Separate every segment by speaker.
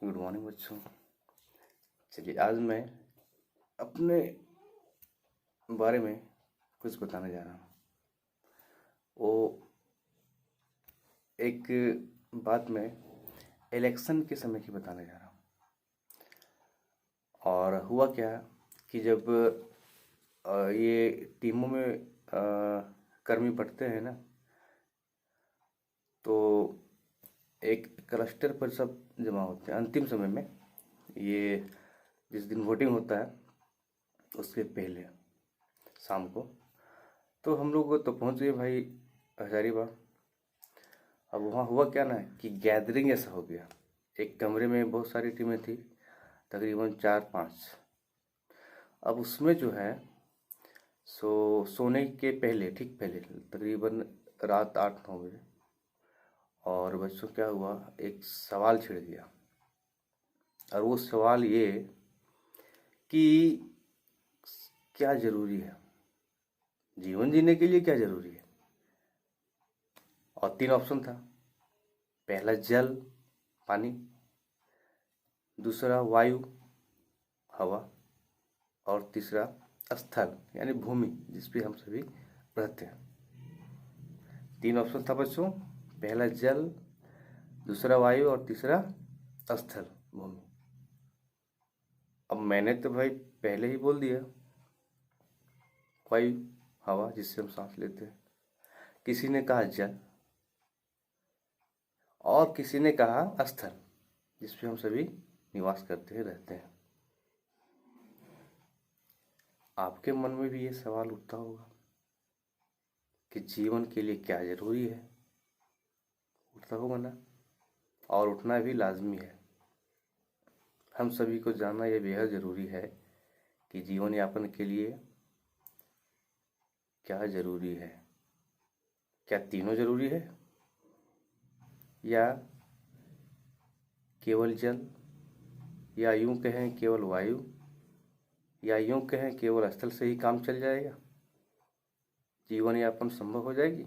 Speaker 1: Good morning बच्चों। चलिए आज मैं अपने बारे में कुछ बताने जा रहा हूँ। वो एक बात मैं इलेक्शन के समय की बताने जा रहा हूँ। और हुआ क्या कि जब ये टीमों में कर्मी बढ़ते हैं ना, तो एक क्लस्टर पर सब जमा होते हैं अंतिम समय में। ये जिस दिन वोटिंग होता है उसके पहले शाम को, तो हम लोग तो पहुंच गए भाई हजारीबाग। अब वहाँ हुआ क्या ना कि गैदरिंग ऐसा हो गया, एक कमरे में बहुत सारी टीमें थी, तकरीबन 4-5। अब उसमें जो है सोने के पहले, ठीक पहले, तकरीबन रात 8-9 बजे, और बच्चों क्या हुआ, एक सवाल छिड़ गया। और वो सवाल ये कि क्या जरूरी है, जीवन जीने के लिए क्या जरूरी है। और 3 ऑप्शन था, पहला जल पानी, दूसरा वायु हवा, और तीसरा स्थल यानी भूमि जिस पे हम सभी रहते हैं। 3 ऑप्शन था बच्चों, पहला जल, दूसरा वायु और तीसरा स्थल भूमि। अब मैंने तो भाई पहले ही बोल दिया वायु हवा जिससे हम सांस लेते हैं, किसी ने कहा जल, और किसी ने कहा स्थल जिस पे हम सभी निवास करते हैं, रहते हैं। आपके मन में भी ये सवाल उठता होगा कि जीवन के लिए क्या जरूरी है, उठता होगा ना, और उठना भी लाजमी है। हम सभी को जानना यह बेहद जरूरी है कि जीवन यापन के लिए क्या जरूरी है। क्या तीनों जरूरी है, या केवल जल, या यूं कहें केवल वायु, या यूं कहें केवल स्थल से ही काम चल जाएगा, जीवन यापन संभव हो जाएगी।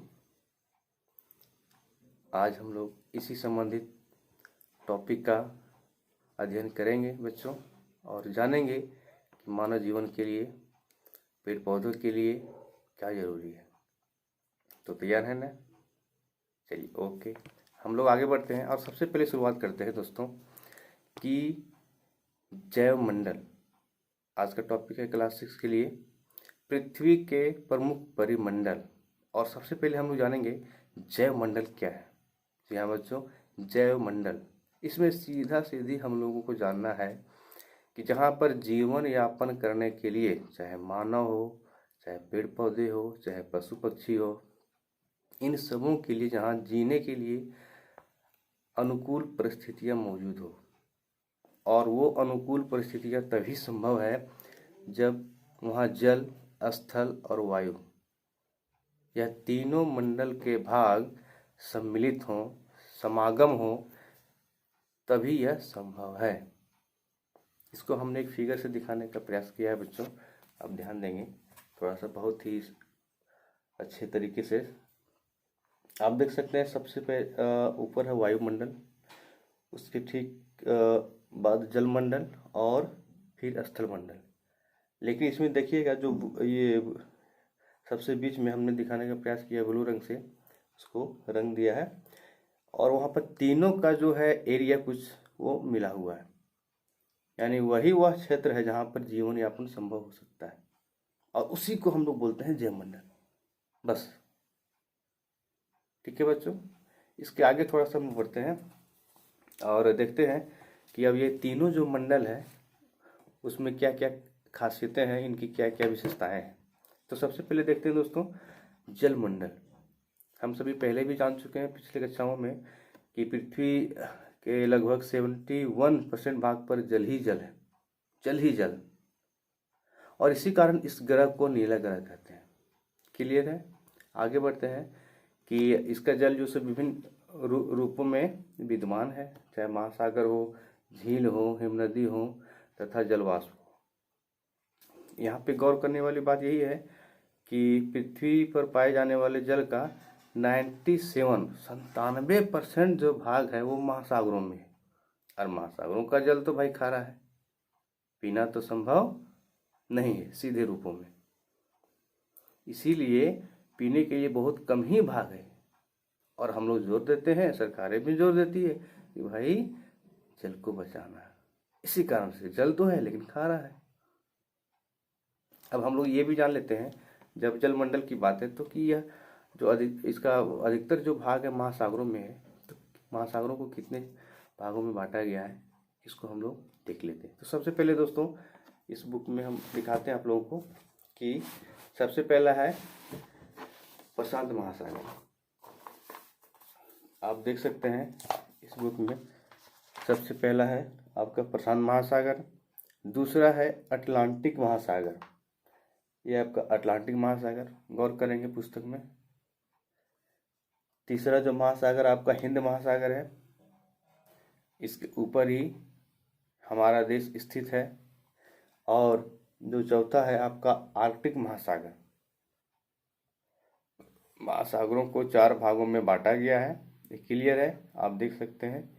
Speaker 1: आज हम लोग इसी संबंधित टॉपिक का अध्ययन करेंगे बच्चों, और जानेंगे कि मानव जीवन के लिए, पेड़ पौधों के लिए क्या जरूरी है। तो तैयार है ना? चलिए ओके, हम लोग आगे बढ़ते हैं। और सबसे पहले शुरुआत करते हैं दोस्तों कि जैव मंडल, आज का टॉपिक है क्लास 6 के लिए, पृथ्वी के प्रमुख परिमंडल। और सबसे पहले हम लोग जानेंगे जैव मंडल क्या है। जी हाँ बच्चों, जैव मंडल, इसमें सीधा सीधी हम लोगों को जानना है कि जहाँ पर जीवन यापन करने के लिए, चाहे मानव हो, चाहे पेड़ पौधे हो, चाहे पशु पक्षी हो, इन सबों के लिए जहाँ जीने के लिए अनुकूल परिस्थितियाँ मौजूद हो। और वो अनुकूल परिस्थितियाँ तभी संभव है जब वहाँ जल, स्थल और वायु, यह तीनों मंडल के भाग सम्मिलित हों, समागम हो, तभी यह संभव है। इसको हमने एक फिगर से दिखाने का प्रयास किया है बच्चों, आप ध्यान देंगे थोड़ा सा, बहुत ही अच्छे तरीके से आप देख सकते हैं। सबसे ऊपर है वायुमंडल, उसके ठीक बाद जलमंडल और फिर स्थल मंडल। लेकिन इसमें देखिएगा जो ये सबसे बीच में हमने दिखाने का प्रयास किया ब्लू रंग से, उसको रंग दिया है, और वहाँ पर तीनों का जो है एरिया कुछ वो मिला हुआ है, यानी वही वह क्षेत्र है जहाँ पर जीवन यापन संभव हो सकता है, और उसी को हम लोग बोलते हैं जैव मंडल। बस ठीक है बच्चों, इसके आगे थोड़ा सा हम बढ़ते हैं और देखते हैं कि अब ये तीनों जो मंडल है उसमें क्या क्या खासियतें हैं, इनकी क्या क्या विशेषताएं हैं। तो सबसे पहले देखते हैं दोस्तों जल मंडल। हम सभी पहले भी जान चुके हैं पिछले कक्षाओं में कि पृथ्वी के लगभग 71% भाग पर जल ही जल है, जल ही जल, और इसी कारण इस ग्रह को नीला ग्रह कहते हैं। क्लियर है? आगे बढ़ते हैं कि इसका जल जो सब विभिन्न रूपों में विद्यमान है, चाहे महासागर हो, झील हो, हिमनदी हो तथा जलवाष्प हो। यहाँ पे गौर करने वाली बात यही है कि पृथ्वी पर पाए जाने वाले जल का 97% जो भाग है वो महासागरों में है। और महासागरों का जल तो भाई खारा है, पीना तो संभव नहीं है सीधे रूपों में। इसीलिए पीने के लिए बहुत कम ही भाग है, और हम लोग जोर देते हैं, सरकारें भी जोर देती है कि भाई जल को बचाना है। इसी कारण से जल तो है लेकिन खारा है। अब हम लोग ये भी जान लेते हैं जब जलमंडल की बात है तो कि यह जो इसका अधिकतर जो भाग है महासागरों में है, तो महासागरों को कितने भागों में बांटा गया है इसको हम लोग देख लेते हैं। तो सबसे पहले दोस्तों इस बुक में हम दिखाते हैं आप लोगों को कि सबसे पहला है प्रशांत महासागर। आप देख सकते हैं इस बुक में सबसे पहला है आपका प्रशांत महासागर, दूसरा है अटलांटिक महासागर, ये आपका अटलांटिक महासागर, गौर करेंगे पुस्तक में। तीसरा जो महासागर आपका हिंद महासागर है, इसके ऊपर ही हमारा देश स्थित है। और जो चौथा है आपका आर्कटिक महासागर। महासागरों को 4 भागों में बांटा गया है, ये क्लियर है, आप देख सकते हैं।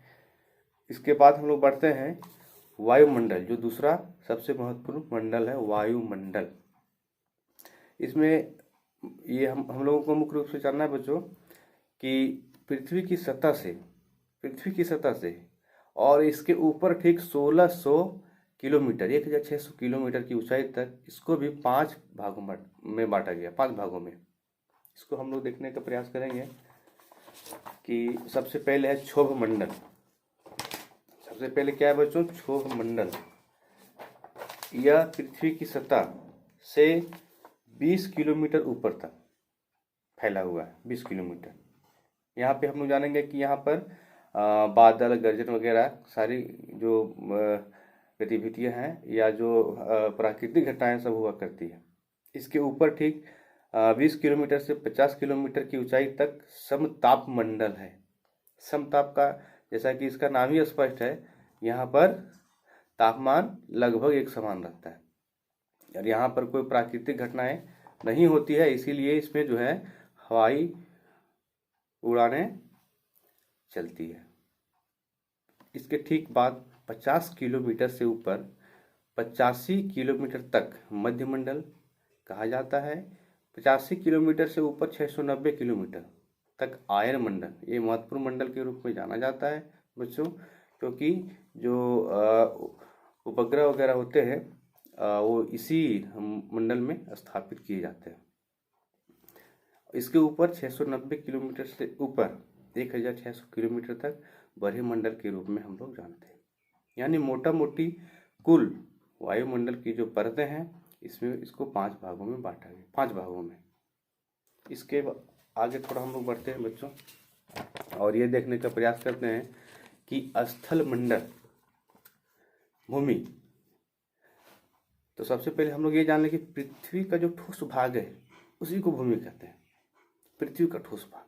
Speaker 1: इसके बाद हम लोग बढ़ते हैं वायुमंडल, जो दूसरा सबसे महत्वपूर्ण मंडल है वायुमंडल। इसमें ये हम लोगों को मुख्य रूप से जानना है बच्चों कि पृथ्वी की सतह से और इसके ऊपर ठीक 1600 किलोमीटर 1600 किलोमीटर की ऊंचाई तक इसको भी 5 भागों में बांटा गया, 5 भागों में। इसको हम लोग देखने का प्रयास करेंगे कि सबसे पहले है क्षोभ मंडल। सबसे पहले क्या है बच्चों? क्षोभ मंडल। यह पृथ्वी की सतह से 20 किलोमीटर ऊपर तक फैला हुआ है, 20 किलोमीटर। यहाँ पे हम लोग जानेंगे कि यहाँ पर बादल, गर्जन वगैरह सारी जो गतिविधियाँ हैं या जो प्राकृतिक घटनाएं सब हुआ करती है। इसके ऊपर ठीक 20 किलोमीटर से 50 किलोमीटर की ऊंचाई तक समताप मंडल है। समताप का, जैसा कि इसका नाम ही स्पष्ट है, यहाँ पर तापमान लगभग एक समान रहता है और यहाँ पर कोई प्राकृतिक घटनाएं नहीं होती है, इसीलिए इसमें जो है हवाई उड़ानें चलती है। इसके ठीक बाद 50 किलोमीटर से ऊपर 85 किलोमीटर तक मध्यमंडल कहा जाता है। 85 किलोमीटर से ऊपर 690 किलोमीटर तक आयन मंडल, ये महत्वपूर्ण मंडल के रूप में जाना जाता है बच्चों, क्योंकि जो उपग्रह वगैरह होते हैं वो इसी मंडल में स्थापित किए जाते हैं। इसके ऊपर 690 किलोमीटर से ऊपर 1600 किलोमीटर तक बड़े मंडल के रूप में हम लोग जानते हैं। यानी मोटा मोटी कुल वायुमंडल की जो परतें हैं इसमें इसको 5 भागों में बांटा गया, 5 भागों में। इसके आगे थोड़ा हम लोग बढ़ते हैं बच्चों और ये देखने का प्रयास करते हैं कि स्थल मंडल, भूमि। तो सबसे पहले हम लोग ये जान लें कि पृथ्वी का जो ठोस भाग है उसी को भूमि कहते हैं, पृथ्वी का ठोस भाग।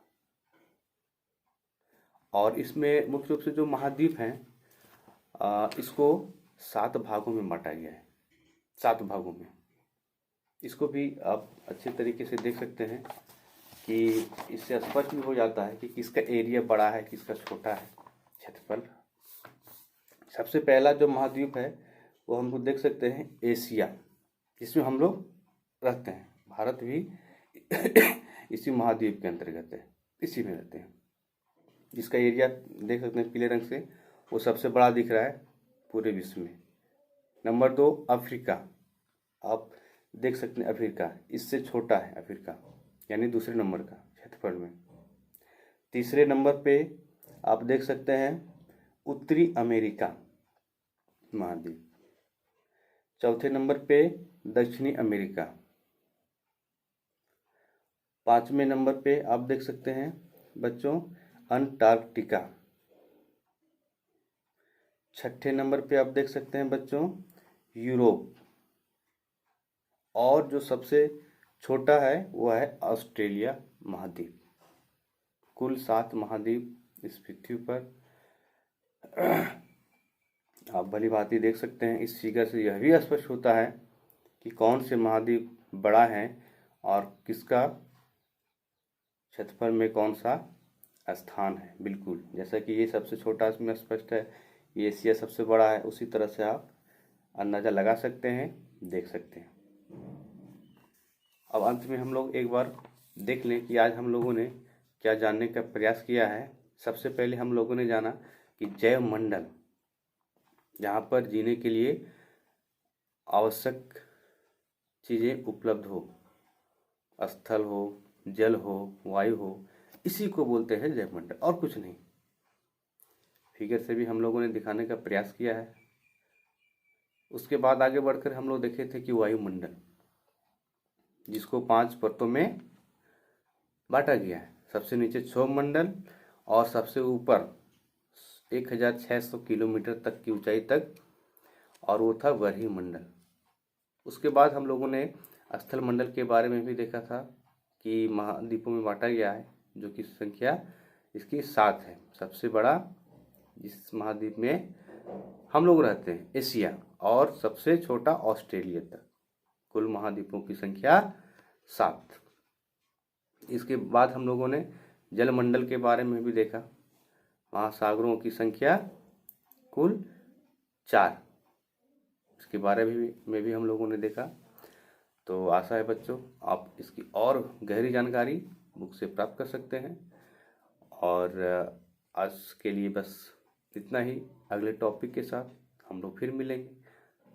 Speaker 1: और इसमें मुख्य रूप से जो महाद्वीप हैं इसको 7 भागों में बांटा गया है, 7 भागों में। इसको भी आप अच्छे तरीके से देख सकते हैं कि इससे स्पष्ट भी हो जाता है कि किसका एरिया बड़ा है, किसका छोटा है क्षेत्रफल। सबसे पहला जो महाद्वीप है वो हम लोग देख सकते हैं एशिया, जिसमें हम लोग रहते हैं। भारत भी इसी महाद्वीप के अंतर्गत है, इसी में रहते हैं। जिसका एरिया देख सकते हैं पीले रंग से, वो सबसे बड़ा दिख रहा है पूरे विश्व में। नंबर 2 अफ्रीका, आप देख सकते हैं अफ्रीका, इससे छोटा है अफ्रीका, यानी दूसरे नंबर का क्षेत्रफल में। तीसरे नंबर पे आप देख सकते हैं उत्तरी अमेरिका महाद्वीप। चौथे नंबर पे दक्षिणी अमेरिका। 5वें नंबर पे आप देख सकते हैं बच्चों अंटार्कटिका। 6ठे नंबर पे आप देख सकते हैं बच्चों यूरोप। और जो सबसे छोटा है वो है ऑस्ट्रेलिया महाद्वीप। कुल 7 महाद्वीप इस पृथ्वी पर आप भली भांति देख सकते हैं। इस फिगर से यह भी स्पष्ट होता है कि कौन से महाद्वीप बड़ा है और किसका क्षेत्रफल में कौन सा स्थान है। बिल्कुल, जैसा कि ये सबसे छोटा इसमें स्पष्ट है ये एशिया सबसे बड़ा है, उसी तरह से आप अंदाज़ा लगा सकते हैं, देख सकते हैं। अब अंत में हम लोग एक बार देख लें कि आज हम लोगों ने क्या जानने का प्रयास किया है। सबसे पहले हम लोगों ने जाना कि जैव मंडल, जहाँ पर जीने के लिए आवश्यक चीज़ें उपलब्ध हो, स्थल हो, जल हो, वायु हो, इसी को बोलते हैं जैव मंडल, और कुछ नहीं। फिगर से भी हम लोगों ने दिखाने का प्रयास किया है। उसके बाद आगे बढ़कर हम लोग देखे थे कि वायुमंडल, जिसको 5 परतों में बांटा गया है। सबसे नीचे क्षोभ मंडल और सबसे ऊपर 1600 किलोमीटर तक की ऊंचाई तक, और वो था बरही मंडल। उसके बाद हम लोगों ने स्थल मंडल के बारे में भी देखा था कि महाद्वीपों में बांटा गया है, जो कि संख्या इसकी 7 है। सबसे बड़ा जिस महाद्वीप में हम लोग रहते हैं एशिया, और सबसे छोटा ऑस्ट्रेलिया तक, कुल महाद्वीपों की संख्या 7। इसके बाद हम लोगों ने जलमंडल के बारे में भी देखा, महासागरों की संख्या कुल 4, इसके बारे में भी हम लोगों ने देखा। तो आशा है बच्चों आप इसकी और गहरी जानकारी बुक से प्राप्त कर सकते हैं। और आज के लिए बस इतना ही। अगले टॉपिक के साथ हम लोग फिर मिलेंगे,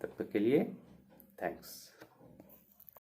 Speaker 1: तब तक के लिए थैंक्स।